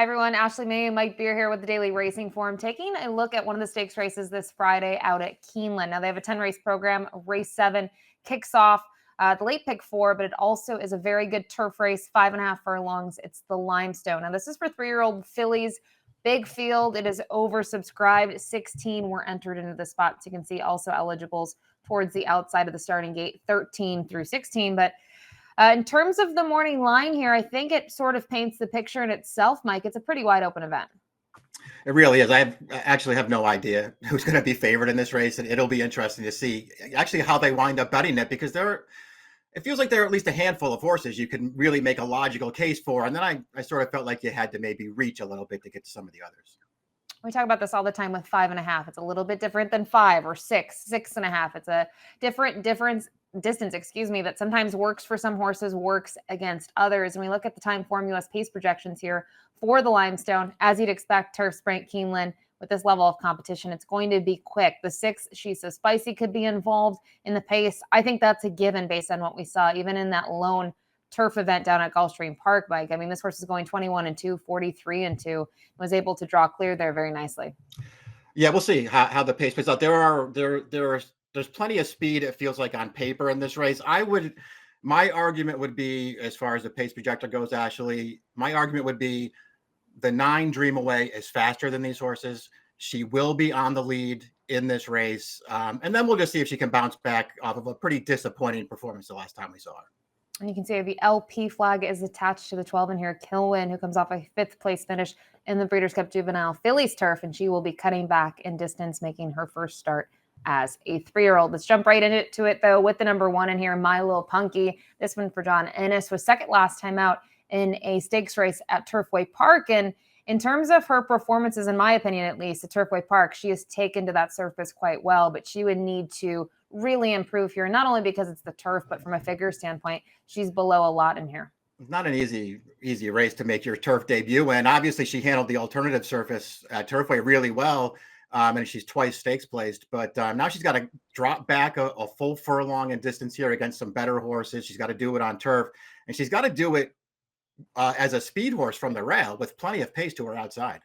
everyone. Ashley May and Mike Beer here with the Daily Racing Forum, taking a look at one of the stakes races this Friday out at Keeneland. Now, they have a 10-race program. Race 7 kicks off the late pick 4, but it also is a very good turf race, 5.5 furlongs. It's the Limestone. Now, this is for 3-year-old fillies. Big field. It is oversubscribed. 16 were entered into the spot. So you can see also eligibles towards the outside of the starting gate, 13 through 16. But in terms of the morning line here, I think it sort of paints the picture in itself, Mike. It's a pretty wide open event. It really is. I actually have no idea who's going to be favored in this race, and it'll be interesting to see actually how they wind up betting it, because it feels like there are at least a handful of horses you can really make a logical case for, and then I sort of felt like you had to maybe reach a little bit to get to some of the others. We talk about this all the time with 5.5. It's a little bit different than 5 or 6, 6.5. It's a different distance, that sometimes works for some horses, works against others. And we look at the Time Form US pace projections here for the Limestone. As you'd expect, turf sprint Keeneland with this level of competition, it's going to be quick. The 6, She's So Spicy, could be involved in the pace. I think that's a given based on what we saw, even in that lone turf event down at Gulfstream Park, Mike. I mean, this horse is going 21-2, 43-2, was able to draw clear there very nicely. Yeah, we'll see how the pace plays out. There's plenty of speed, it feels like, on paper in this race. My argument would be, as far as the pace projector goes, Ashley, my argument would be the 9 Dream Away is faster than these horses. She will be on the lead in this race. And then we'll just see if she can bounce back off of a pretty disappointing performance the last time we saw her. And you can see the LP flag is attached to the 12 in here. Kilwin, who comes off a 5th place finish in the Breeders' Cup Juvenile Fillies turf, and she will be cutting back in distance, making her first start as a 3-year-old. Let's jump right into it, though, with the number 1 in here, Mailloux Punky. This one for John Ennis was second last time out in a stakes race at Turfway Park. And in terms of her performances, in my opinion, at least, at Turfway Park, she has taken to that surface quite well, but she would need to really improve here, not only because it's the turf, but from a figure standpoint, she's below a lot in here. It's not an easy race to make your turf debut in. Obviously, she handled the alternative surface at Turfway really well, and she's twice stakes placed. But now she's got to drop back a full furlong in distance here against some better horses. She's got to do it on turf, and she's got to do it as a speed horse from the rail with plenty of pace to her outside.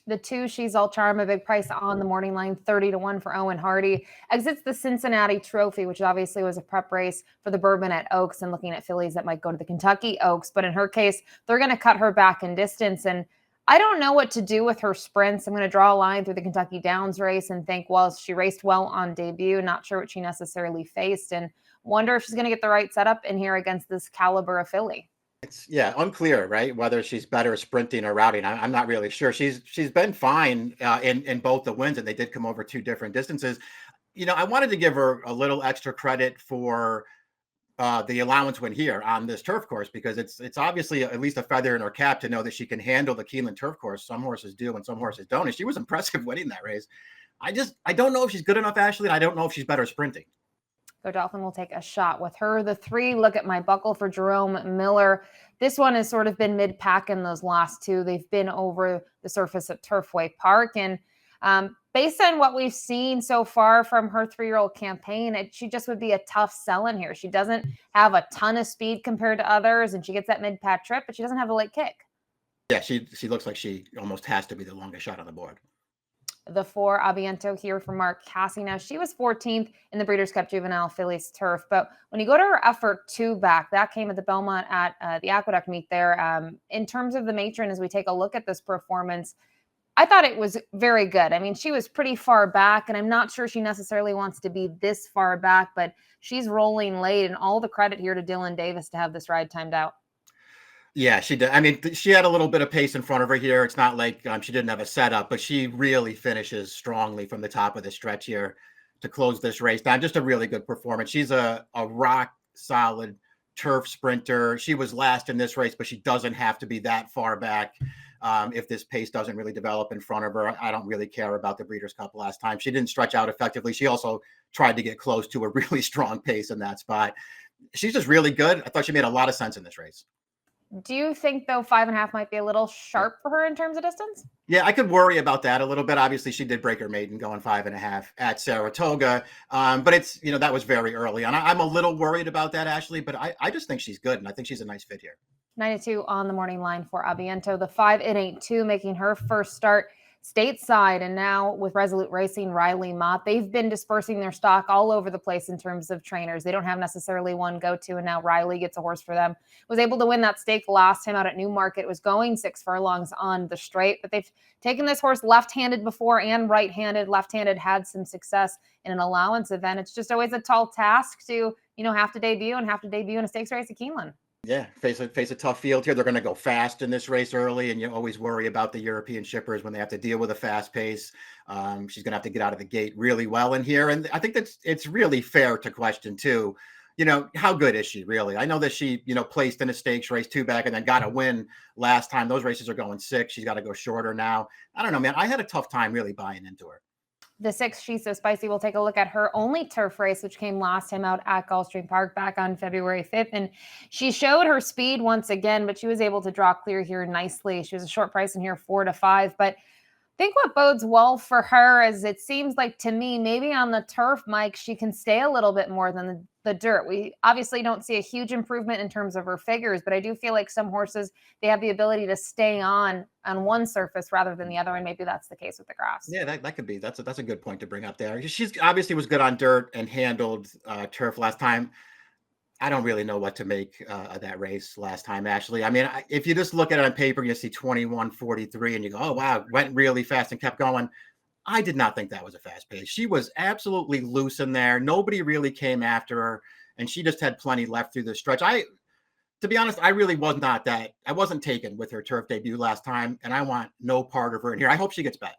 The 2, She's All Charm, a big price on the morning line, 30-1 for Owen Hardy. Exits the Cincinnati Trophy, which obviously was a prep race for the Bourbon at Oaks, and looking at fillies that might go to the Kentucky Oaks. But in her case, they're going to cut her back in distance. And I don't know what to do with her sprints. I'm going to draw a line through the Kentucky Downs race and think, well, she raced well on debut. Not sure what she necessarily faced, and wonder if she's going to get the right setup in here against this caliber of filly. It's unclear, right? Whether she's better sprinting or routing. I'm not really sure. She's been fine in both the wins, and they did come over 2 different distances. I wanted to give her a little extra credit for the allowance win here on this turf course, because it's obviously at least a feather in her cap to know that she can handle the Keeneland turf course. Some horses do and some horses don't, and she was impressive winning that race. I don't know if she's good enough, Ashley, and I don't know if she's better sprinting. Godolphin will take a shot with her. The 3, Look at My Buckle for Jerome Miller. This one has sort of been mid-pack in those last 2. They've been over the surface at Turfway Park. And based on what we've seen so far from her 3-year-old campaign, she just would be a tough sell in here. She doesn't have a ton of speed compared to others, and she gets that mid-pack trip, but she doesn't have a late kick. Yeah, she looks like she almost has to be the longest shot on the board. The 4, Abiento here for Mark Cassie. Now, she was 14th in the Breeders' Cup Juvenile Fillies turf, but when you go to her effort 2 back, that came at the Belmont at the Aqueduct meet there. In terms of the matron, as we take a look at this performance, I thought it was very good. I mean, she was pretty far back, and I'm not sure she necessarily wants to be this far back, but she's rolling late, and all the credit here to Dylan Davis to have this ride timed out. Yeah, she did. I mean, she had a little bit of pace in front of her here. It's not like she didn't have a setup, but she really finishes strongly from the top of the stretch here to close this race down. Just a really good performance. She's a rock solid turf sprinter. She was last in this race, but she doesn't have to be that far back if this pace doesn't really develop in front of her. I don't really care about the Breeders' Cup last time. She didn't stretch out effectively. She also tried to get close to a really strong pace in that spot. She's just really good. I thought she made a lot of sense in this race. Do you think, though, 5.5 might be a little sharp for her in terms of distance? Yeah, I could worry about that a little bit. Obviously, she did break her maiden going 5.5 at Saratoga, but it's, that was very early. And I'm a little worried about that, Ashley, but I just think she's good, and I think she's a nice fit here. 9-2 on the morning line for Aviento. The 5-8-2 making her first start stateside. And now with Resolute Racing, Riley Mott, they've been dispersing their stock all over the place in terms of trainers. They don't have necessarily one go-to, and now Riley gets a horse for them. Was able to win that stake last time out at Newmarket. Was going 6 furlongs on the straight, but they've taken this horse left-handed before and right-handed. Left-handed had some success in an allowance event. It's just always a tall task to, have to debut in a stakes race at Keeneland. Yeah, face a tough field here. They're going to go fast in this race early, and you always worry about the European shippers when they have to deal with a fast pace. She's going to have to get out of the gate really well in here, and I think it's really fair to question too. How good is she really? I know that she, placed in a stakes race 2 back and then got a win last time. Those races are going 6. She's got to go shorter now. I don't know, man. I had a tough time really buying into her. The 6, She's So Spicy. We'll take a look at her only turf race, which came last time out at Gulfstream Park back on February 5th. And she showed her speed once again, but she was able to draw clear here nicely. She was a short price in here, 4-5. But I think what bodes well for her is it seems like to me, maybe on the turf, Mike, she can stay a little bit more than the dirt. We obviously don't see a huge improvement in terms of her figures, but I do feel like some horses, they have the ability to stay on one surface rather than the other, and maybe that's the case with the grass. Yeah, that could be. That's a good point to bring up there. She's obviously was good on dirt and handled turf last time. I don't really know what to make of that race last time, Ashley. I mean, if you just look at it on paper, you see 21:43 and you go, oh, wow, went really fast and kept going. I did not think that was a fast pace. She was absolutely loose in there. Nobody really came after her, and she just had plenty left through the stretch. To be honest, I really I wasn't taken with her turf debut last time, and I want no part of her in here. I hope she gets bet.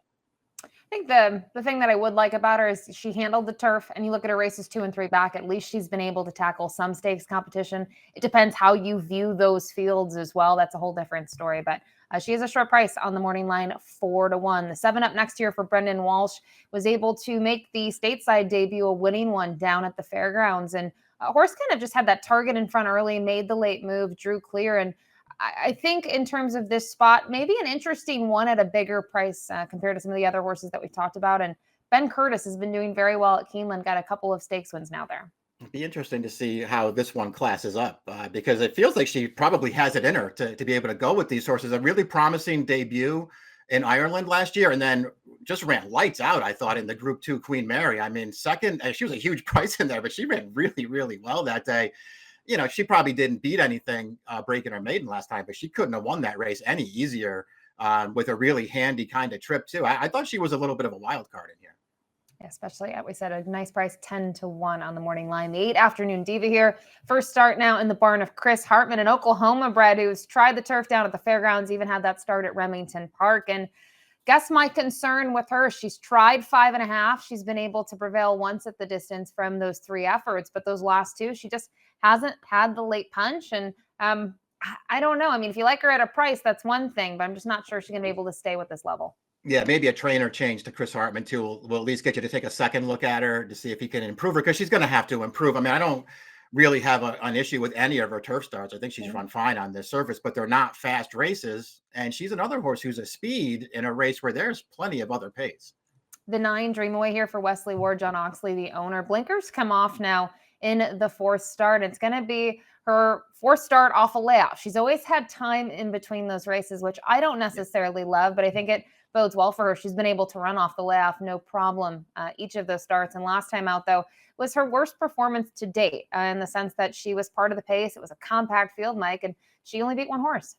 I think the thing that I would like about her is she handled the turf, and you look at her races 2 and 3 back, at least she's been able to tackle some stakes competition. It depends how you view those fields as well. That's a whole different story, but she is a short price on the morning line, 4-1. The 7 up next year for Brendan Walsh was able to make the stateside debut, a winning one down at the fairgrounds, and a horse kind of just had that target in front early, made the late move, drew clear, and I think in terms of this spot, maybe an interesting one at a bigger price compared to some of the other horses that we've talked about. And Ben Curtis has been doing very well at Keeneland, got a couple of stakes wins now there. It'd be interesting to see how this one classes up because it feels like she probably has it in her to be able to go with these horses. A really promising debut in Ireland last year, and then just ran lights out, I thought, in the Group 2 Queen Mary. I mean, second, she was a huge price in there, but she ran really, really well that day. She probably didn't beat anything breaking her maiden last time, but she couldn't have won that race any easier with a really handy kind of trip too. I thought she was a little bit of a wild card in here. Yeah, especially, we said a nice price, 10-1 on the morning line. The 8 Afternoon Diva here. First start now in the barn of Chris Hartman, an Oklahoma bred who's tried the turf down at the fairgrounds, even had that start at Remington Park. And guess my concern with her, she's tried 5.5. She's been able to prevail once at the distance from those 3 efforts, but those last 2, she just hasn't had the late punch. And I don't know. I mean, if you like her at a price, that's one thing, but I'm just not sure she's going to be able to stay with this level. Yeah, maybe a trainer change to Chris Hartman too will at least get you to take a second look at her to see if he can improve her, because she's going to have to improve. I mean, I don't really have an issue with any of her turf starts. I think she's run fine on this surface, but they're not fast races. And she's another horse who's a speed in a race where there's plenty of other pace. The 9 Dream Away here for Wesley Ward, John Oxley, the owner. Blinkers come off now in the 4th start. It's going to be her 4th start off a layoff. She's always had time in between those races, which I don't necessarily love, but I think it bodes well for her. She's been able to run off the layoff, no problem, each of those starts. And last time out, though, was her worst performance to date in the sense that she was part of the pace. It was a compact field, Mike, and she only beat one horse.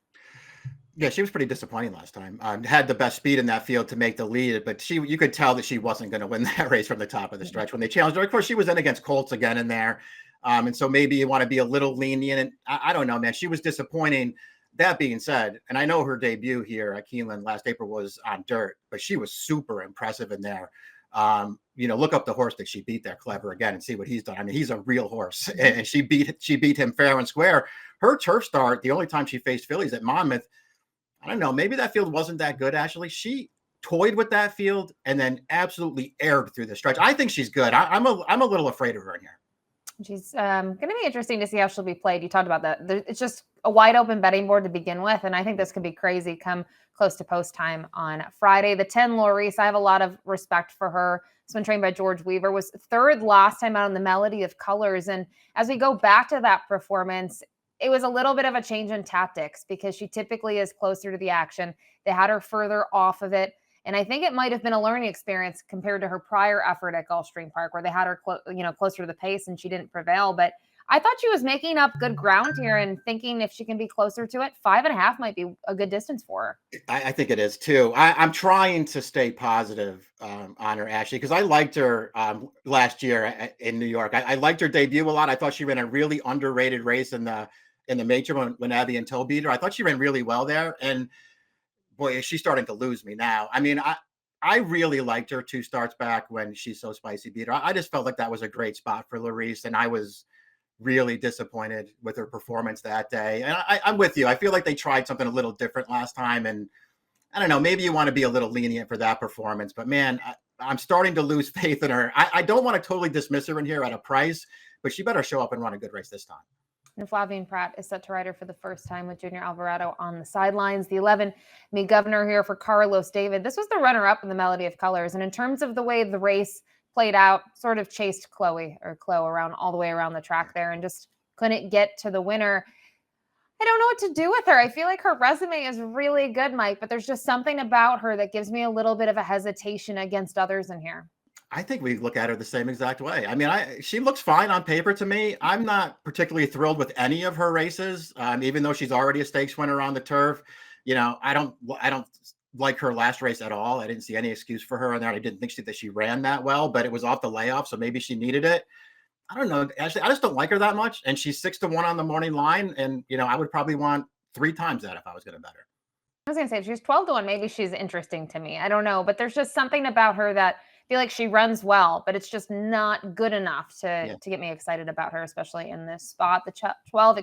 Yeah, she was pretty disappointing last time. Had the best speed in that field to make the lead, but you could tell that she wasn't going to win that race from the top of the stretch when they challenged her. Of course, she was in against Colts again in there. And so maybe you want to be a little lenient. And I don't know, man. She was disappointing. That being said, and I know her debut here at Keeneland last April was on dirt, but she was super impressive in there. Look up the horse that she beat there, Clever, again, and see what he's done. I mean, he's a real horse, and she beat him fair and square. Her turf start, the only time she faced fillies at Monmouth, I don't know, maybe that field wasn't that good, actually. She toyed with that field and then absolutely aired through the stretch. I think she's good. I'm a little afraid of her in here. She's going to be interesting to see how she'll be played. You talked about that. It's just a wide open betting board to begin with, and I think this could be crazy come close to post time on Friday. The 10 Laurice, I have a lot of respect for her. It's been trained by George Weaver, was 3rd last time out on the Melody of Colors. And as we go back to that performance, it was a little bit of a change in tactics because she typically is closer to the action. They had her further off of it. And I think it might have been a learning experience compared to her prior effort at Gulfstream Park, where they had her, closer to the pace and she didn't prevail. But I thought she was making up good ground here and thinking if she can be closer to it, 5.5 might be a good distance for her. I think it is too. I'm trying to stay positive on her, Ashley, because I liked her last year in New York. I liked her debut a lot. I thought she ran a really underrated race in the major when Abby and Toe beat her. I thought she ran really well there. And boy, is she starting to lose me now. I mean, I really liked her 2 starts back when She's So Spicy beat her. I just felt like that was a great spot for Larice, and I was really disappointed with her performance that day. And I'm with you. I feel like they tried something a little different last time, and I don't know, maybe you want to be a little lenient for that performance, but man, I'm starting to lose faith in her. I don't want to totally dismiss her in here at a price, but she better show up and run a good race this time. And Flavien Prat is set to ride her for the first time with Junior Alvarado on the sidelines. The 11, Me Governor here for Carlos David. This was the runner-up in the Melody of Colors. And in terms of the way the race played out, sort of chased Chloe around all the way around the track there and just couldn't get to the winner. I don't know what to do with her. I feel like her resume is really good, Mike, but there's just something about her that gives me a little bit of a hesitation against others in here. I think we look at her the same exact way. I mean, she looks fine on paper to me. I'm not particularly thrilled with any of her races, even though she's already a stakes winner on the turf. I don't like her last race at all. I didn't see any excuse for her in there. I didn't think that she ran that well, but it was off the layoff, so maybe she needed it. I don't know. Actually, I just don't like her that much, and she's 6-1 on the morning line, and I would probably want 3 times that if I was going to bet her. I was going to say she's 12-1. Maybe she's interesting to me. I don't know, but there's just something about her that I feel like she runs well, but it's just not good enough to get me excited about her, especially in this spot. The 12,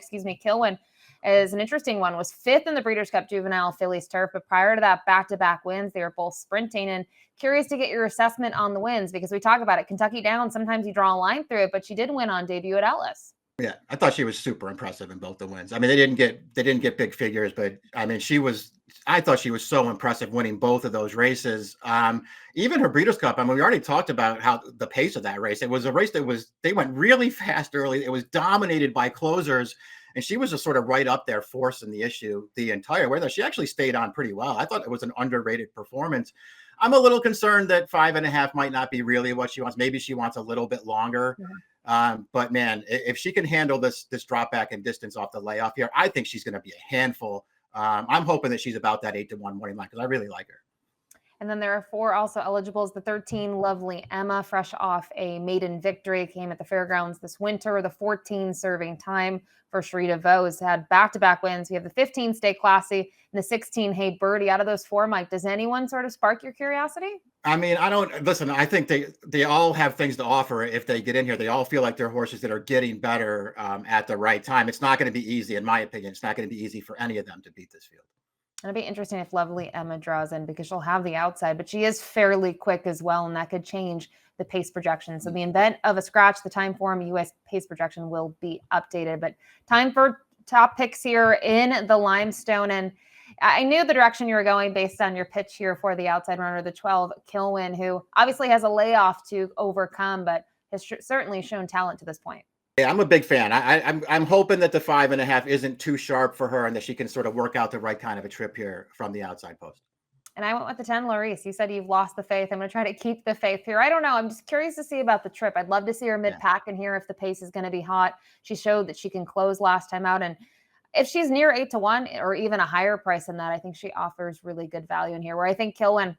Kilwin is an interesting one. Was 5th in the Breeders' Cup Juvenile Fillies Turf, but prior to that, back-to-back wins. They were both sprinting. And curious to get your assessment on the wins because we talk about it. Kentucky Downs, sometimes you draw a line through it, but she did win on debut at Ellis. Yeah, I thought she was super impressive in both the wins. I mean, they didn't get big figures, but I mean, I thought she was so impressive winning both of those races. Even her Breeders' Cup. I mean, we already talked about how the pace of that race. It was a race they went really fast early. It was dominated by closers, and she was just sort of right up there forcing the issue the entire way. Though she actually stayed on pretty well. I thought it was an underrated performance. I'm a little concerned that 5.5 might not be really what she wants. Maybe she wants a little bit longer. Mm-hmm. But man, if she can handle this drop back in distance off the layoff here, I think she's going to be a handful. I'm hoping that she's about that 8-1 morning line because I really like her. And then there are 4 also eligibles. The 13, Lovely Emma, fresh off a maiden victory, came at the fairgrounds this winter. The 14, Serving Time for Sharita Vose, had back-to-back wins. We have the 15, Stay Classy, and the 16, Hey Birdie. Out of those 4, Mike, does anyone sort of spark your curiosity? I mean, I think they all have things to offer if they get in here. They all feel like they're horses that are getting better at the right time. It's not going to be easy, in my opinion. It's not going to be easy for any of them to beat this field. It'll be interesting if Lovely Emma draws in because she'll have the outside, but she is fairly quick as well, and that could change the pace projection. So in the event of a scratch, the time form US pace projection will be updated. But time for top picks here in the Limestone. And I knew the direction you were going based on your pitch here for the outside runner, the 12, Kilwin, who obviously has a layoff to overcome, but has certainly shown talent to this point. Yeah, I'm a big fan. I'm hoping that the 5.5 isn't too sharp for her and that she can sort of work out the right kind of a trip here from the outside post. And I went with the 10, Larice. You said you've lost the faith. I'm going to try to keep the faith here. I don't know. I'm just curious to see about the trip. I'd love to see her mid-pack in here if the pace is going to be hot. She showed that she can close last time out. And if she's near 8-1 or even a higher price than that, I think she offers really good value in here. Where I think Kilwin,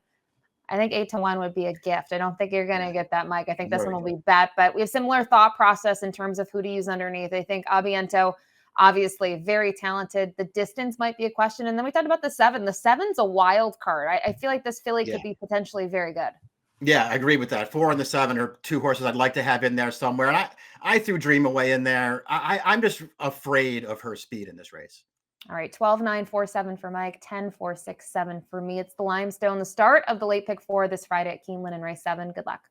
I think 8-1 would be a gift. I don't think you're going to get that, Mike. I think this one will be bet. But we have similar thought process in terms of who to use underneath. I think Abiento, obviously very talented. The distance might be a question. And then we talked about the 7. The 7's a wild card. I feel like this filly could be potentially very good. Yeah, I agree with that. 4 and the 7 are 2 horses I'd like to have in there somewhere. And I threw Dream Away in there. I'm just afraid of her speed in this race. All right, 12-9-4-7 for Mike, 10-4-6-7 for me. It's the Limestone, the start of the late pick 4 this Friday at Keeneland in race 7. Good luck.